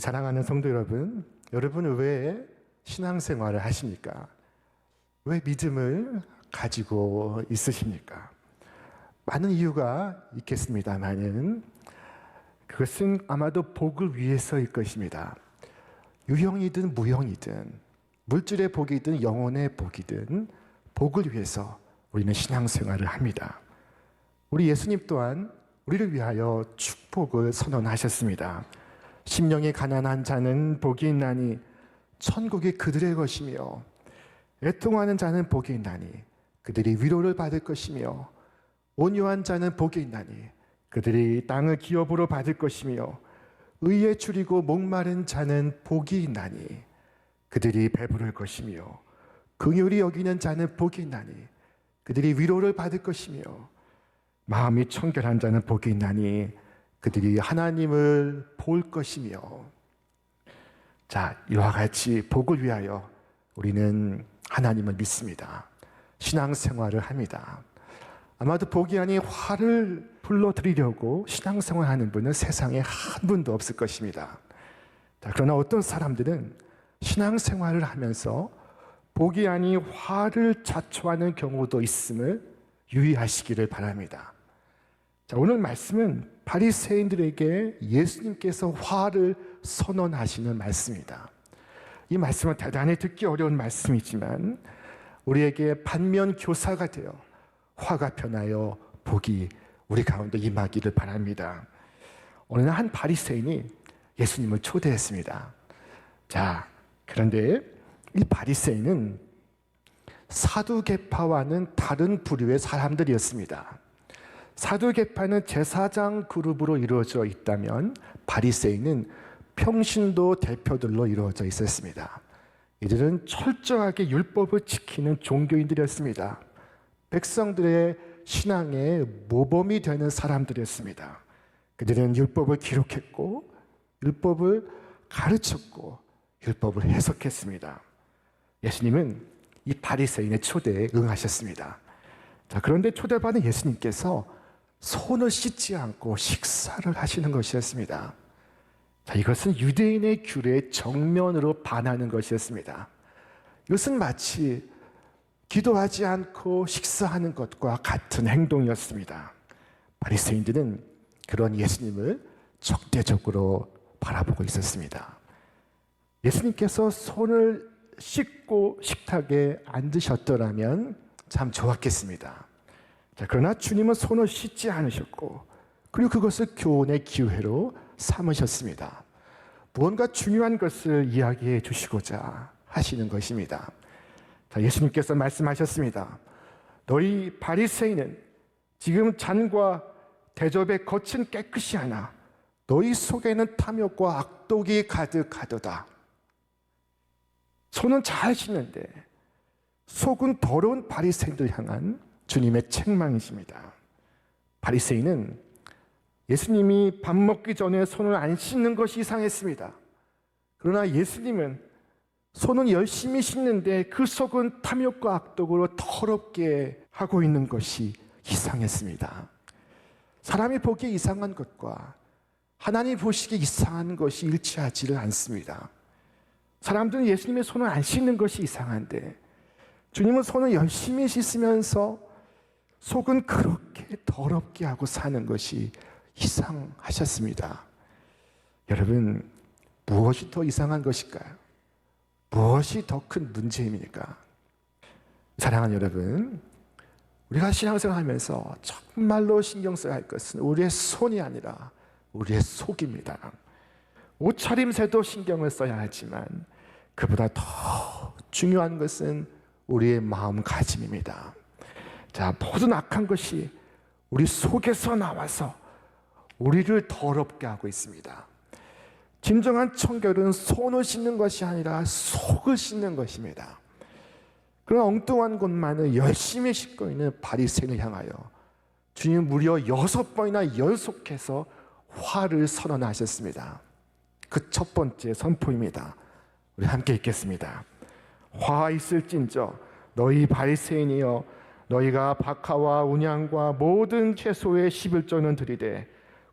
사랑하는 성도 여러분, 여러분은 왜 신앙생활을 하십니까? 왜 믿음을 가지고 있으십니까? 많은 이유가 있겠습니다만은 그것은 아마도 복을 위해서일 것입니다. 유형이든 무형이든 물질의 복이든 영혼의 복이든 복을 위해서 우리는 신앙생활을 합니다. 우리 예수님 또한 우리를 위하여 축복을 선언하셨습니다. 심령이 가난한 자는 복이 있나니 천국이 그들의 것이며 애통하는 자는 복이 있나니 그들이 위로를 받을 것이며 온유한 자는 복이 있나니 그들이 땅을 기업으로 받을 것이며 의에 줄이고 목마른 자는 복이 있나니 그들이 배부를 것이며 긍휼히 여기는 자는 복이 있나니 그들이 위로를 받을 것이며 마음이 청결한 자는 복이 있나니 그들이 하나님을 볼 것이며. 자, 이와 같이 복을 위하여 우리는 하나님을 믿습니다. 신앙생활을 합니다. 아마도 복이 아닌 화를 불러드리려고 신앙생활하는 분은 세상에 한 분도 없을 것입니다. 자, 그러나 어떤 사람들은 신앙생활을 하면서 복이 아닌 화를 자초하는 경우도 있음을 유의하시기를 바랍니다. 자, 오늘 말씀은 바리새인들에게 예수님께서 화를 선언하시는 말씀입니다. 이 말씀은 대단히 듣기 어려운 말씀이지만 우리에게 반면 교사가 되어 화가 변하여 복이 우리 가운데 임하기를 바랍니다. 어느 날 한 바리새인이 예수님을 초대했습니다. 자, 그런데 이 바리새인은 사두개파와는 다른 부류의 사람들이었습니다. 사두개파는 제사장 그룹으로 이루어져 있다면 바리새인은 평신도 대표들로 이루어져 있었습니다. 이들은 철저하게 율법을 지키는 종교인들이었습니다. 백성들의 신앙의 모범이 되는 사람들이었습니다. 그들은 율법을 기록했고 율법을 가르쳤고 율법을 해석했습니다. 예수님은 이 바리새인의 초대에 응하셨습니다. 자, 그런데 초대받은 예수님께서 손을 씻지 않고 식사를 하시는 것이었습니다. 자, 이것은 유대인의 규례에 정면으로 반하는 것이었습니다. 이것은 마치 기도하지 않고 식사하는 것과 같은 행동이었습니다. 바리새인들은 그런 예수님을 적대적으로 바라보고 있었습니다. 예수님께서 손을 씻고 식탁에 앉으셨더라면 참 좋았겠습니다. 자, 그러나 주님은 손을 씻지 않으셨고 그리고 그것을 교훈의 기회로 삼으셨습니다. 무언가 중요한 것을 이야기해 주시고자 하시는 것입니다. 자, 예수님께서 말씀하셨습니다. 너희 바리새인은 지금 잔과 대접의 겉은 깨끗이 하나 너희 속에는 탐욕과 악독이 가득하도다. 손은 잘 씻는데 속은 더러운 바리새인들 향한 주님의 책망이십니다. 바리새인은 예수님이 밥 먹기 전에 손을 안 씻는 것이 이상했습니다. 그러나 예수님은 손은 열심히 씻는데 그 속은 탐욕과 악독으로 더럽게 하고 있는 것이 이상했습니다. 사람이 보기에 이상한 것과 하나님 보시기에 이상한 것이 일치하지를 않습니다. 사람들은 예수님의 손을 안 씻는 것이 이상한데 주님은 손을 열심히 씻으면서 속은 그렇게 더럽게 하고 사는 것이 이상하셨습니다. 여러분, 무엇이 더 이상한 것일까요? 무엇이 더 큰 문제입니까? 사랑하는 여러분, 우리가 신앙생활 하면서 정말로 신경 써야 할 것은 우리의 손이 아니라 우리의 속입니다. 옷차림새도 신경을 써야 하지만 그보다 더 중요한 것은 우리의 마음가짐입니다. 자, 모든 악한 것이 우리 속에서 나와서 우리를 더럽게 하고 있습니다. 진정한 청결은 손을 씻는 것이 아니라 속을 씻는 것입니다. 그런 엉뚱한 것만을 열심히 씻고 있는 바리새인을 향하여 주님 무려 6번이나 연속해서 화를 선언하셨습니다. 그 첫 번째 선포입니다. 우리 함께 읽겠습니다. 화 있을진저 너희 바리새인이여 너희가 박하와 운양과 모든 채소의 11조는 드리되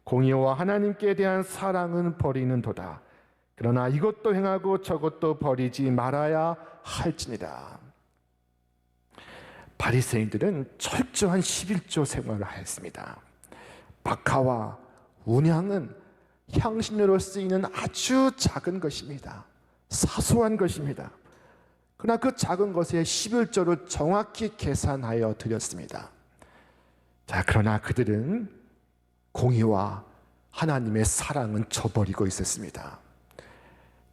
공의와 하나님께 대한 사랑은 버리는도다. 그러나 이것도 행하고 저것도 버리지 말아야 할지니라. 바리새인들은 철저한 11조 생활을 하였습니다. 박하와 운향은 향신료로 쓰이는 아주 작은 것입니다. 사소한 것입니다. 그러나 그 작은 것에 11조를 정확히 계산하여 드렸습니다. 자, 그러나 그들은 공의와 하나님의 사랑은 저버리고 있었습니다.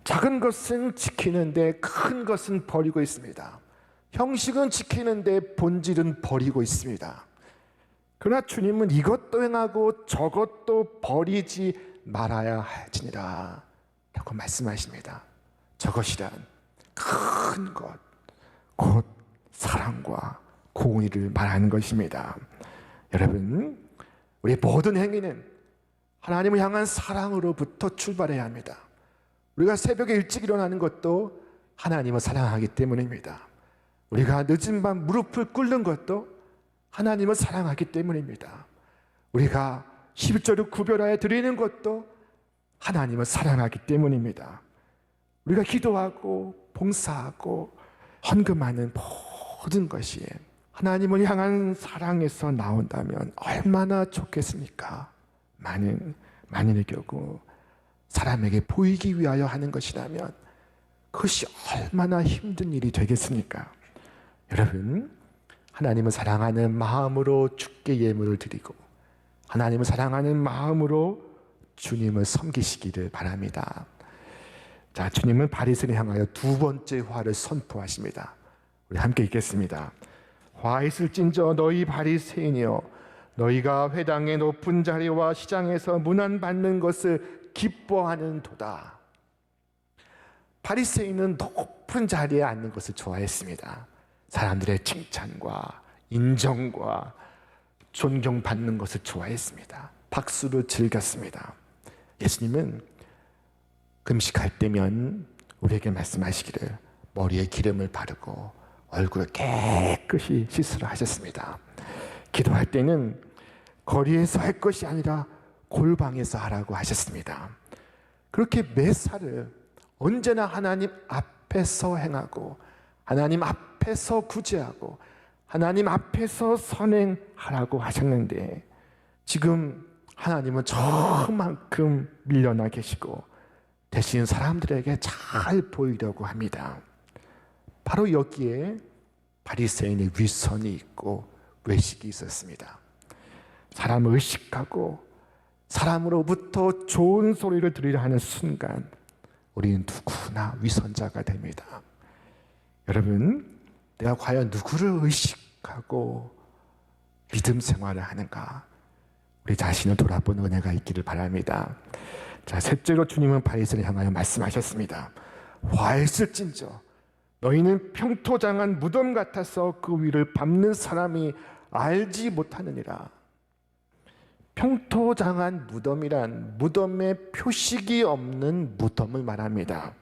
작은 것은 지키는데 큰 것은 버리고 있습니다. 형식은 지키는데 본질은 버리고 있습니다. 그러나 주님은 이것도 행하고 저것도 버리지 말아야 할지니라 라고 말씀하십니다. 저것이란 큰 것, 곧 사랑과 공의를 말하는 것입니다. 여러분, 우리 모든 행위는 하나님을 향한 사랑으로부터 출발해야 합니다. 우리가 새벽에 일찍 일어나는 것도 하나님을 사랑하기 때문입니다. 우리가 늦은 밤 무릎을 꿇는 것도 하나님을 사랑하기 때문입니다. 우리가 11조를 구별하여 드리는 것도 하나님을 사랑하기 때문입니다. 우리가 기도하고 봉사하고 헌금하는 모든 것이 하나님을 향한 사랑에서 나온다면 얼마나 좋겠습니까? 만일의 경우 사람에게 보이기 위하여 하는 것이라면 그것이 얼마나 힘든 일이 되겠습니까? 여러분, 하나님을 사랑하는 마음으로 주께 예물을 드리고 하나님을 사랑하는 마음으로 주님을 섬기시기를 바랍니다. 자, 주님은 바리새인을 향하여 두 번째 화를 선포하십니다. 우리 함께 읽겠습니다. 화 있을진저 너희 바리새인이여, 너희가 회당의 높은 자리와 시장에서 문안받는 것을 기뻐하는도다. 바리새인은 높은 자리에 앉는 것을 좋아했습니다. 사람들의 칭찬과 인정과 존경받는 것을 좋아했습니다. 박수를 즐겼습니다. 예수님은 금식할 때면 우리에게 말씀하시기를 머리에 기름을 바르고 얼굴을 깨끗이 씻으라 하셨습니다. 기도할 때는 거리에서 할 것이 아니라 골방에서 하라고 하셨습니다. 그렇게 매사를 언제나 하나님 앞에서 행하고 하나님 앞에서 구제하고 하나님 앞에서 선행하라고 하셨는데 지금 하나님은 저만큼 밀려나 계시고 대신 사람들에게 잘 보이려고 합니다. 바로 여기에 바리새인의 위선이 있고 외식이 있었습니다. 사람을 의식하고 사람으로부터 좋은 소리를 들으려 하는 순간 우리는 누구나 위선자가 됩니다. 여러분, 내가 과연 누구를 의식하고 믿음 생활을 하는가? 우리 자신을 돌아보는 은혜가 있기를 바랍니다. 자, 셋째로 주님은 바리새인을 향하여 말씀하셨습니다. 화 있을진저 너희는 평토장한 무덤 같아서 그 위를 밟는 사람이 알지 못하느니라. 평토장한 무덤이란 무덤에 표식이 없는 무덤을 말합니다.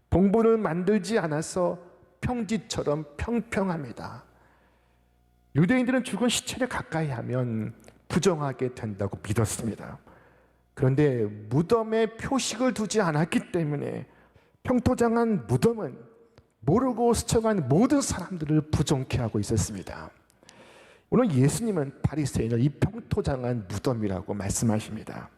봉분을 만들지 않아서 평지처럼 평평합니다. 유대인들은 죽은 시체를 가까이 하면 부정하게 된다고 믿었습니다. 그런데 무덤에 표식을 두지 않았기 때문에 평토장한 무덤은 모르고 스쳐간 모든 사람들을 부정케 하고 있었습니다. 오늘 예수님은 바리새인을 이 평토장한 무덤이라고 말씀하십니다.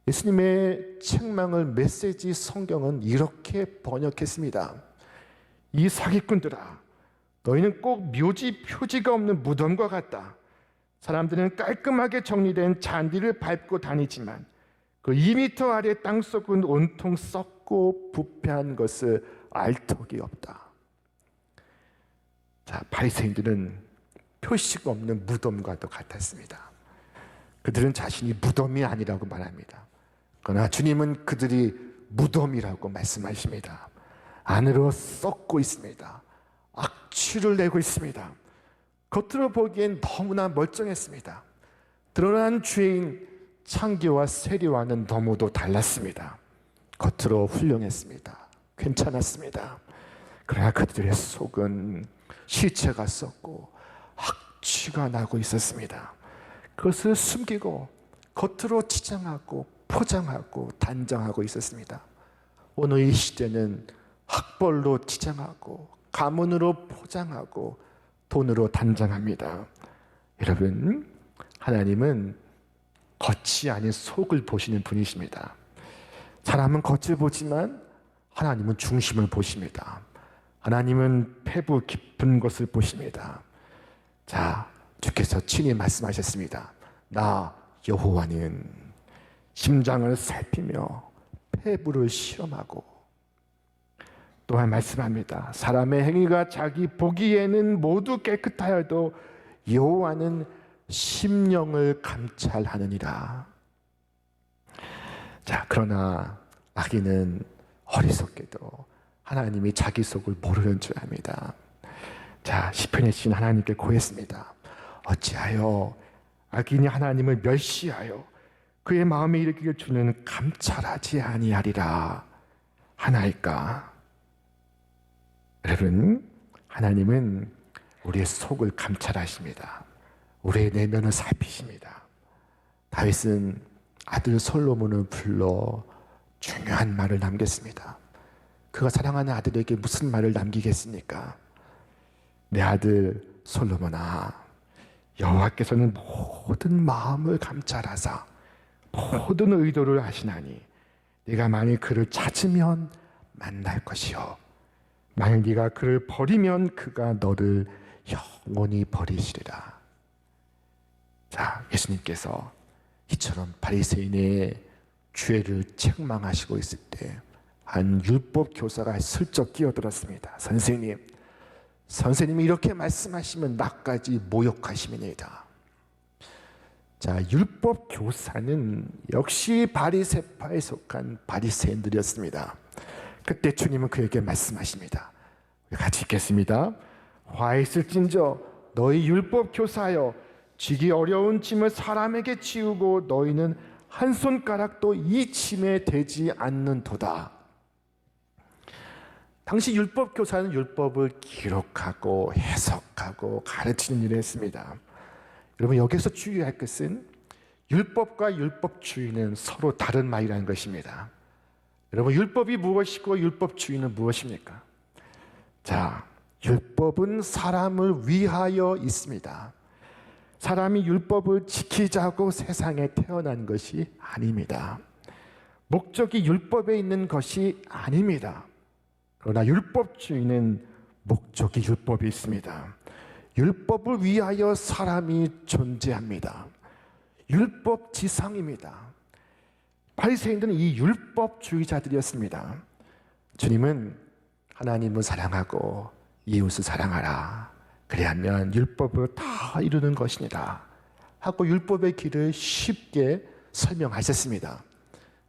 예수님의 책망을 메시지 성경은 이렇게 번역했습니다. 이 사기꾼들아, 너희는 꼭 묘지 표지가 없는 무덤과 같다. 사람들은 깔끔하게 정리된 잔디를 밟고 다니지만 그 2미터 아래 땅속은 온통 썩고 부패한 것을 알 턱이 없다. 자, 바리새인들은 표식 없는 무덤과도 같았습니다. 그들은 자신이 무덤이 아니라고 말합니다. 그러나 주님은 그들이 무덤이라고 말씀하십니다. 안으로 썩고 있습니다. 악취를 내고 있습니다. 겉으로 보기엔 너무나 멀쩡했습니다. 드러난 죄인 창기와 세리와는 너무도 달랐습니다. 겉으로 훌륭했습니다. 괜찮았습니다. 그러나 그들의 속은 시체가 썩고 악취가 나고 있었습니다. 그것을 숨기고 겉으로 치장하고 포장하고 단정하고 있었습니다. 오늘 이 시대는 학벌로 치장하고 가문으로 포장하고 돈으로 단장합니다. 여러분, 하나님은 겉이 아닌 속을 보시는 분이십니다. 사람은 겉을 보지만 하나님은 중심을 보십니다. 하나님은 폐부 깊은 것을 보십니다. 자, 주께서 친히 말씀하셨습니다. 나 여호와는 심장을 살피며 폐부를 실험하고, 또한 말씀합니다. 사람의 행위가 자기 보기에는 모두 깨끗하여도 여호와는 심령을 감찰하느니라. 자, 그러나 악인은 어리석게도 하나님이 자기 속을 모르는 줄 압니다. 자, 시편의 시인 하나님께 고했습니다. 어찌하여 악인이 하나님을 멸시하여 그의 마음에 이르기를 주는 감찰하지 아니하리라 하나이까. 여러분, 하나님은 우리의 속을 감찰하십니다. 우리의 내면을 살피십니다. 다윗은 아들 솔로몬을 불러 중요한 말을 남겼습니다. 그가 사랑하는 아들에게 무슨 말을 남기겠습니까? 내 아들 솔로몬아, 여호와께서는 모든 마음을 감찰하사 모든 의도를 아시나니 네가 만일 그를 찾으면 만날 것이요 만일 네가 그를 버리면 그가 너를 영원히 버리시리라. 자, 예수님께서 이처럼 바리새인의 죄를 책망하시고 있을 때 한 율법 교사가 슬쩍 끼어들었습니다. 선생님이 이렇게 말씀하시면 나까지 모욕하심이니이다. 자, 율법 교사는 역시 바리새파에 속한 바리새인들이었습니다. 그때 주님은 그에게 말씀하십니다. 같이 읽겠습니다. 화 있을진저 너희 율법 교사여, 지기 어려운 짐을 사람에게 지우고 너희는 한 손가락도 이 짐에 대지 않는도다. 당시 율법 교사는 율법을 기록하고 해석하고 가르치는 일을 했습니다. 여러분, 여기서 주의할 것은 율법과 율법주의는 서로 다른 말이라는 것입니다. 여러분, 율법이 무엇이고 율법주의는 무엇입니까? 자, 율법은 사람을 위하여 있습니다. 사람이 율법을 지키자고 세상에 태어난 것이 아닙니다. 목적이 율법에 있는 것이 아닙니다. 그러나 율법주의는 목적이 율법에 있습니다. 율법을 위하여 사람이 존재합니다. 율법 지상입니다. 바리새인들은 이 율법주의자들이었습니다. 주님은 하나님을 사랑하고 이웃을 사랑하라, 그리하면 율법을 다 이루는 것이니라 하고 율법의 길을 쉽게 설명하셨습니다.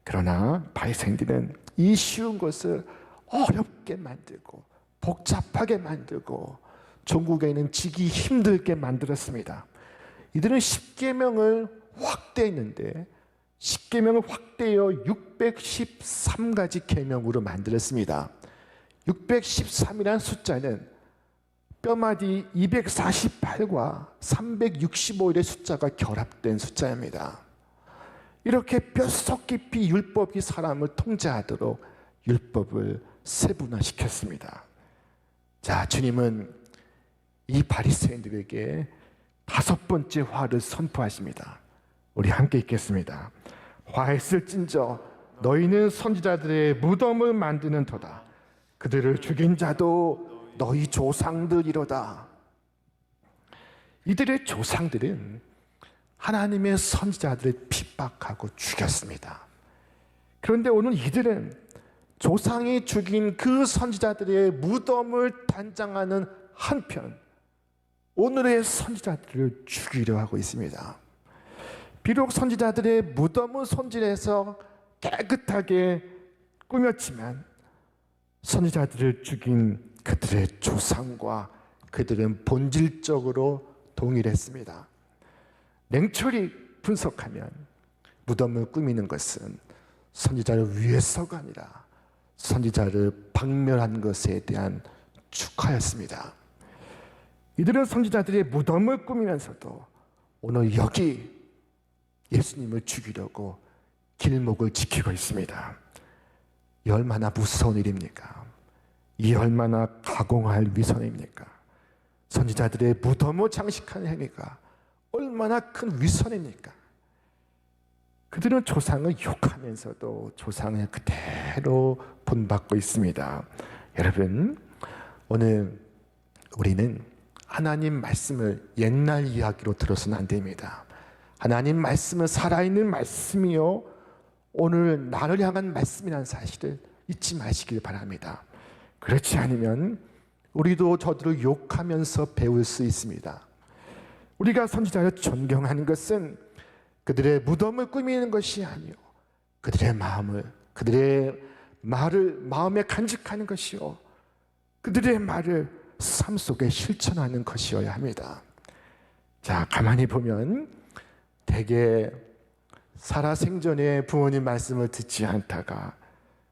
그러나 바리새인들은 이 쉬운 것을 어렵게 만들고 복잡하게 만들고 종국에는 지기 힘들게 만들었습니다. 이들은 십계명을 확대했는데 십계명을 확대하여 613가지 계명으로 만들었습니다. 613이라는 숫자는 뼈마디 248과 365일의 숫자가 결합된 숫자입니다. 이렇게 뼛속 깊이 율법이 사람을 통제하도록 율법을 세분화시켰습니다. 자, 주님은 이 바리새인들에게 5번째 화를 선포하십니다. 우리 함께 읽겠습니다. 화했을진저 너희는 선지자들의 무덤을 만드는 터다. 그들을 죽인 자도 너희 조상들이로다. 이들의 조상들은 하나님의 선지자들을 핍박하고 죽였습니다. 그런데 오늘 이들은 조상이 죽인 그 선지자들의 무덤을 단장하는 한편 오늘의 선지자들을 죽이려 하고 있습니다. 비록 선지자들의 무덤은 손질해서 깨끗하게 꾸몄지만 선지자들을 죽인 그들의 조상과 그들은 본질적으로 동일했습니다. 냉철히 분석하면 무덤을 꾸미는 것은 선지자를 위해서가 아니라 선지자를 박멸한 것에 대한 축하였습니다. 이들은 선지자들의 무덤을 꾸미면서도 오늘 여기 예수님을 죽이려고 길목을 지키고 있습니다. 이 얼마나 무서운 일입니까? 이 얼마나 가공할 위선입니까? 선지자들의 무덤을 장식하는 행위가 얼마나 큰 위선입니까? 그들은 조상을 욕하면서도 조상을 그대로 본받고 있습니다. 여러분, 오늘 우리는 하나님 말씀을 옛날 이야기로 들어서는 안 됩니다. 하나님 말씀은 살아있는 말씀이요 오늘 나를 향한 말씀이라는 사실을 잊지 마시길 바랍니다. 그렇지 않으면 우리도 저들을 욕하면서 배울 수 있습니다. 우리가 선지자를 존경하는 것은 그들의 무덤을 꾸미는 것이 아니요 그들의 말을 마음에 간직하는 것이요 그들의 말을 삶 속에 실천하는 것이어야 합니다. 자, 가만히 보면 대개 살아생전에 부모님 말씀을 듣지 않다가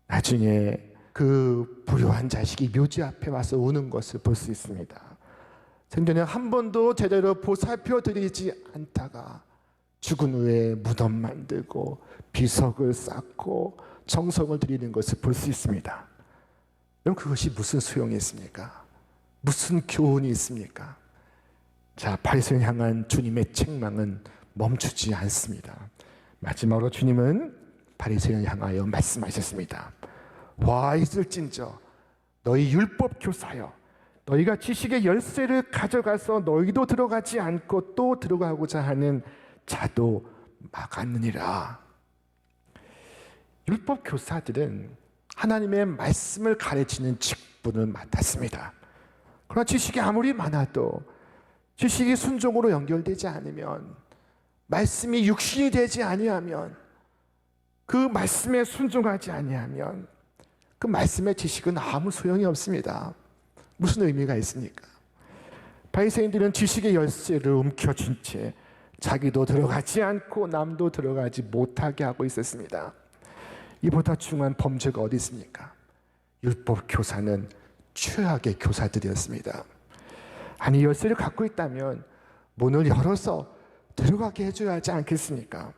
나중에 그 불효한 자식이 묘지 앞에 와서 우는 것을 볼 수 있습니다. 생전에 한 번도 제대로 보살펴 드리지 않다가 죽은 후에 무덤 만들고 비석을 쌓고 정성을 드리는 것을 볼 수 있습니다. 그럼 그것이 무슨 소용이 있습니까? 무슨 교훈이 있습니까? 자, 바리새인 향한 주님의 책망은 멈추지 않습니다. 마지막으로 주님은 바리새인을 향하여 말씀하셨습니다. 와 있을진저 너희 율법 교사여 너희가 지식의 열쇠를 가져가서 너희도 들어가지 않고 또 들어가고자 하는 자도 막았느니라. 율법 교사들은 하나님의 말씀을 가르치는 직분을 맡았습니다. 그러나 지식이 아무리 많아도 지식이 순종으로 연결되지 않으면 말씀이 육신이 되지 아니하면 그 말씀에 순종하지 아니하면 그 말씀의 지식은 아무 소용이 없습니다. 무슨 의미가 있습니까? 바리새인들은 지식의 열쇠를 움켜쥔 채 자기도 들어가지 않고 남도 들어가지 못하게 하고 있었습니다. 이보다 중요한 범죄가 어디 있습니까? 율법 교사는 최악의 교사들이었습니다. 아니 열쇠를 갖고 있다면 문을 열어서 들어가게 해줘야 하지 않겠습니까?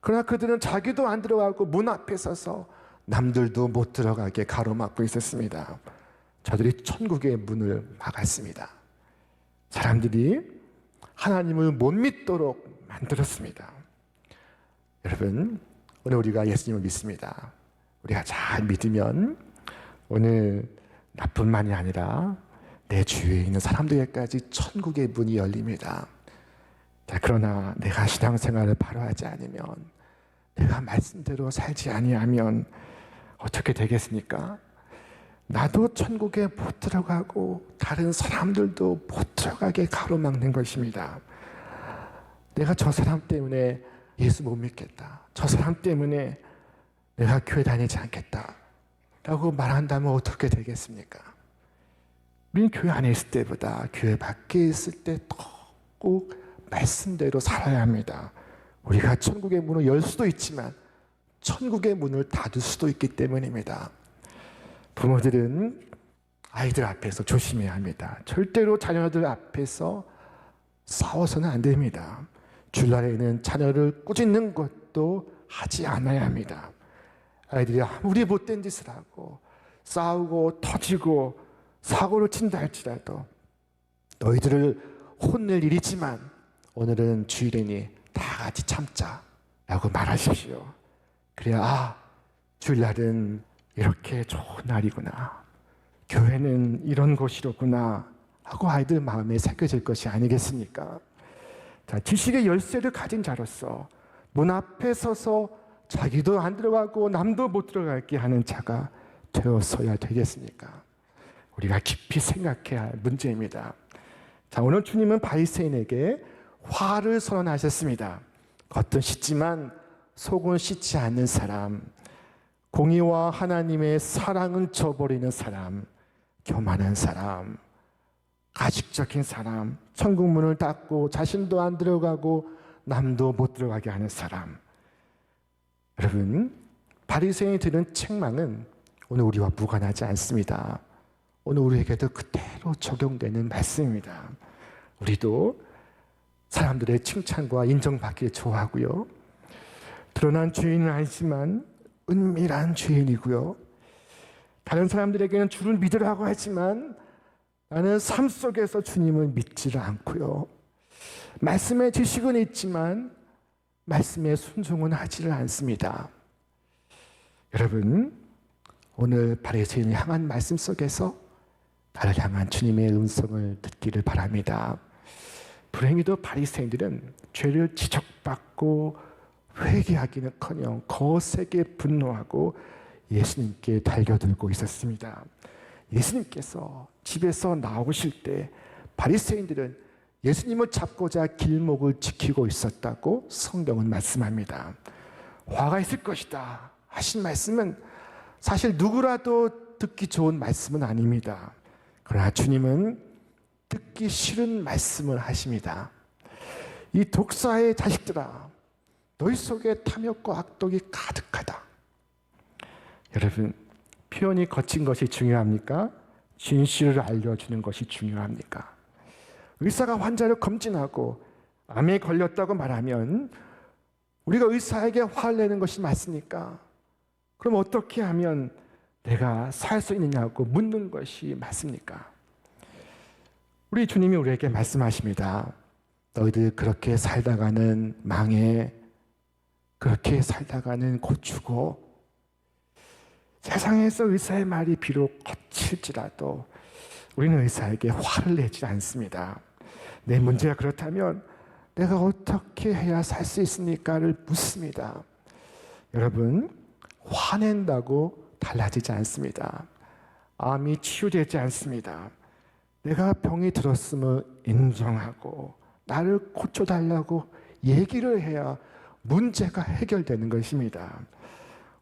그러나 그들은 자기도 안 들어가고 문 앞에 서서 남들도 못 들어가게 가로막고 있었습니다. 저들이 천국의 문을 막았습니다. 사람들이 하나님을 못 믿도록 만들었습니다. 여러분, 오늘 우리가 예수님을 믿습니다. 우리가 잘 믿으면 오늘 나뿐만이 아니라 내 주위에 있는 사람들에게까지 천국의 문이 열립니다. 자, 그러나 내가 신앙생활을 바로 하지 않으면 내가 말씀대로 살지 아니하면 어떻게 되겠습니까? 나도 천국에 못 들어가고 다른 사람들도 못 들어가게 가로막는 것입니다. 내가 저 사람 때문에 예수 못 믿겠다. 저 사람 때문에 내가 교회 다니지 않겠다. 라고 말한다면 어떻게 되겠습니까? 우리는 교회 안에 있을 때보다 교회 밖에 있을 때 더욱 말씀대로 살아야 합니다. 우리가 천국의 문을 열 수도 있지만 천국의 문을 닫을 수도 있기 때문입니다. 부모들은 아이들 앞에서 조심해야 합니다. 절대로 자녀들 앞에서 싸워서는 안 됩니다. 주일날에는 자녀를 꾸짖는 것도 하지 않아야 합니다. 아이들이 아무리 못된 짓을 하고 싸우고 터지고 사고를 친다 할지라도 너희들을 혼낼 일이지만 오늘은 주일이니 다 같이 참자 라고 말하십시오. 그래야 주일날은 이렇게 좋은 날이구나, 교회는 이런 곳이로구나 하고 아이들 마음에 새겨질 것이 아니겠습니까? 자, 지식의 열쇠를 가진 자로서 문 앞에 서서 자기도 안 들어가고 남도 못 들어가게 하는 자가 되었어야 되겠습니까? 우리가 깊이 생각해야 할 문제입니다. 자, 오늘 주님은 바리새인에게 화를 선언하셨습니다. 겉은 씻지만 속은 씻지 않는 사람, 공의와 하나님의 사랑은 저버리는 사람, 교만한 사람, 가식적인 사람, 천국 문을 닫고 자신도 안 들어가고 남도 못 들어가게 하는 사람. 여러분, 바리새인이 들은 책망은 오늘 우리와 무관하지 않습니다. 오늘 우리에게도 그대로 적용되는 말씀입니다. 우리도 사람들의 칭찬과 인정받기를 좋아하고요, 드러난 죄인은 아니지만 은밀한 죄인이고요, 다른 사람들에게는 주를 믿으라고 하지만 나는 삶 속에서 주님을 믿지를 않고요. 말씀의 지식은 있지만 말씀에 순종은 하지를 않습니다. 여러분, 오늘 바리새인을 향한 말씀 속에서 나를 향한 주님의 음성을 듣기를 바랍니다. 불행히도 바리새인들은 죄를 지적받고 회개하기는커녕 거세게 분노하고 예수님께 달겨들고 있었습니다. 예수님께서 집에서 나오실 때 바리새인들은 예수님을 잡고자 길목을 지키고 있었다고 성경은 말씀합니다. 화가 있을 것이다 하신 말씀은 사실 누구라도 듣기 좋은 말씀은 아닙니다. 그러나 주님은 듣기 싫은 말씀을 하십니다. 이 독사의 자식들아, 너희 속에 탐욕과 악독이 가득하다. 여러분, 표현이 거친 것이 중요합니까? 진실을 알려주는 것이 중요합니까? 의사가 환자를 검진하고 암에 걸렸다고 말하면 우리가 의사에게 화를 내는 것이 맞습니까? 그럼 어떻게 하면 내가 살 수 있느냐고 묻는 것이 맞습니까? 우리 주님이 우리에게 말씀하십니다. 너희들 그렇게 살다가는 망해, 그렇게 살다가는 곧 죽어. 세상에서 의사의 말이 비록 거칠지라도 우리는 의사에게 화를 내지 않습니다. 내 문제가 그렇다면 내가 어떻게 해야 살 수 있습니까를 묻습니다. 여러분, 화낸다고 달라지지 않습니다. 암이 치유되지 않습니다. 내가 병이 들었음을 인정하고 나를 고쳐달라고 얘기를 해야 문제가 해결되는 것입니다.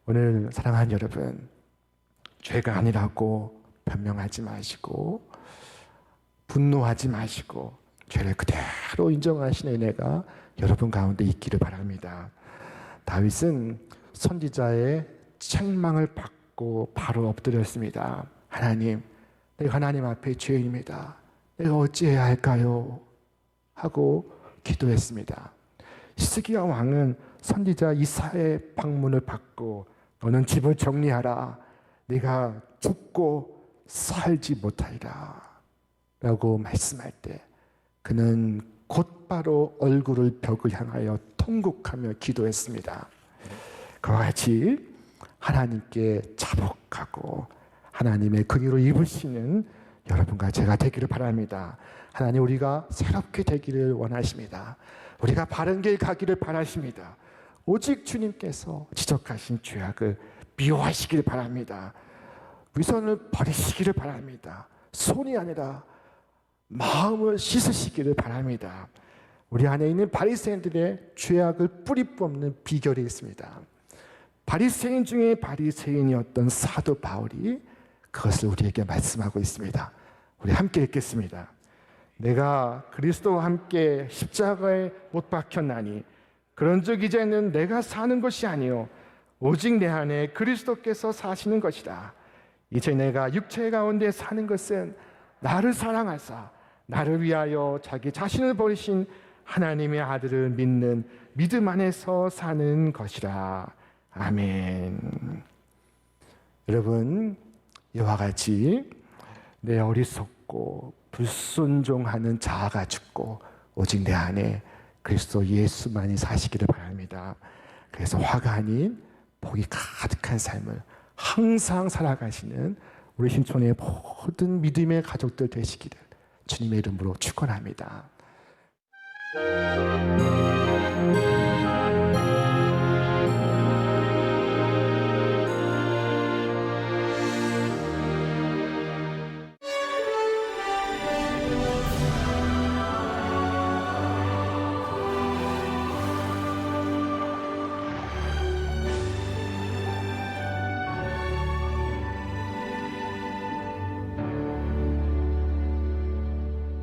오늘 사랑하는 여러분, 죄가 아니라고 변명하지 마시고 분노하지 마시고 죄를 그대로 인정하시는 은혜가 여러분 가운데 있기를 바랍니다. 다윗은 선지자의 책망을 받고 바로 엎드렸습니다. 하나님, 내가 하나님 앞에 죄인입니다. 내가 어찌해야 할까요? 하고 기도했습니다. 히스기야 왕은 선지자 이사야의 방문을 받고 너는 집을 정리하라. 네가 죽고 살지 못하리라 라고 말씀할 때 그는 곧바로 얼굴을 벽을 향하여 통곡하며 기도했습니다. 그와 같이 하나님께 자복하고 하나님의 긍휼을 입으시는 여러분과 제가 되기를 바랍니다. 하나님, 우리가 새롭게 되기를 원하십니다. 우리가 바른 길 가기를 바라십니다. 오직 주님께서 지적하신 죄악을 미워하시기를 바랍니다. 위선을 버리시기를 바랍니다. 손이 아니라 마음을 씻으시기를 바랍니다. 우리 안에 있는 바리새인들의 죄악을 뿌리 뽑는 비결이 있습니다. 바리새인 중에 바리새인이었던 사도 바울이 그것을 우리에게 말씀하고 있습니다. 우리 함께 읽겠습니다. 내가 그리스도와 함께 십자가에 못 박혔나니 그런즉 이제는 내가 사는 것이 아니요 오직 내 안에 그리스도께서 사시는 것이다. 이제 내가 육체 가운데 사는 것은 나를 사랑하사 나를 위하여 자기 자신을 버리신 하나님의 아들을 믿는 믿음 안에서 사는 것이라. 아멘. 여러분, 이와 같이 내 어리석고 불순종하는 자아가 죽고 오직 내 안에 그리스도 예수만이 사시기를 바랍니다. 그래서 화가 아닌 복이 가득한 삶을 항상 살아가시는 우리 신촌의 모든 믿음의 가족들 되시기를 주님의 이름으로 축원합니다.